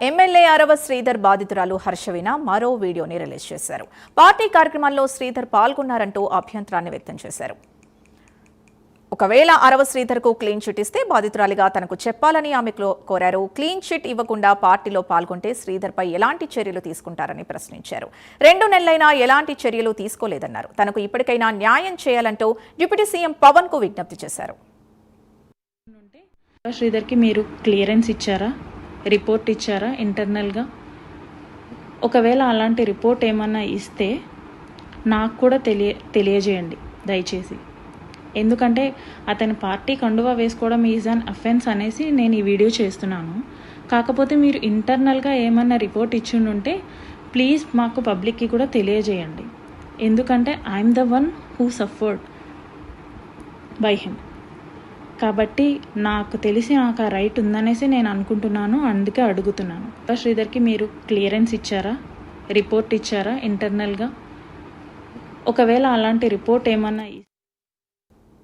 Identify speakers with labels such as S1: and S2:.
S1: MLA అరవ శ్రీధర్ బాధితురాలు హర్షవీణ మరో వీడియోని రిలీజ్ చేశారు. పార్టీ కార్యక్రమాల్లో శ్రీధర్ పాల్గొన్నారంటూ అభ్యంతరాన్ని వ్యక్తం చేశారు. ఒకవేళ అరవ శ్రీధర్కు క్లీన్ చిట్ ఇస్తే బాధితురాలిగా తనకు చెప్పాలని ఆమె కోరారు. క్లీన్ చిట్ ఇవ్వకుండా పార్టీలో పాల్గొంటే శ్రీధర్పై ఎలాంటి చర్యలు తీసుకుంటారని ప్రశ్నించారు. 2 నెలలైనా ఎలాంటి చర్యలు తీసుకోలేదన్నారు. తనకు ఇప్పటికైనా న్యాయం చేయాలంటూ డిప్యూటీ సీఎం పవన్ కు విజ్ఞప్తి చేశారు.
S2: శ్రీధర్కి మీరు క్లియరెన్స్ ఇచ్చారా, రిపోర్ట్ ఇచ్చారా ఇంటర్నల్గా? ఒకవేళ అలాంటి రిపోర్ట్ ఏమన్నా ఇస్తే నాకు కూడా తెలియజేయండి దయచేసి. ఎందుకంటే అతని పార్టీ కండువా వేసుకోవడం ఈజ్ అన్ అఫెన్స్ అనేసి నేను ఈ వీడియో చేస్తున్నాను. కాకపోతే మీరు ఇంటర్నల్గా ఏమన్నా రిపోర్ట్ ఇచ్చిండుంటే ప్లీజ్ మాకు పబ్లిక్కి కూడా తెలియజేయండి. ఎందుకంటే I'm the one who suffered by him. కాబట్టి నాకు తెలిసి నాకు ఆ రైట్ ఉందనేసి నేను అనుకుంటున్నాను, అందుకే అడుగుతున్నాను. శ్రీధర్కి మీరు క్లియరెన్స్ ఇచ్చారా, రిపోర్ట్ ఇచ్చారా ఇంటర్నల్గా? ఒకవేళ అలాంటి రిపోర్ట్ ఏమన్నా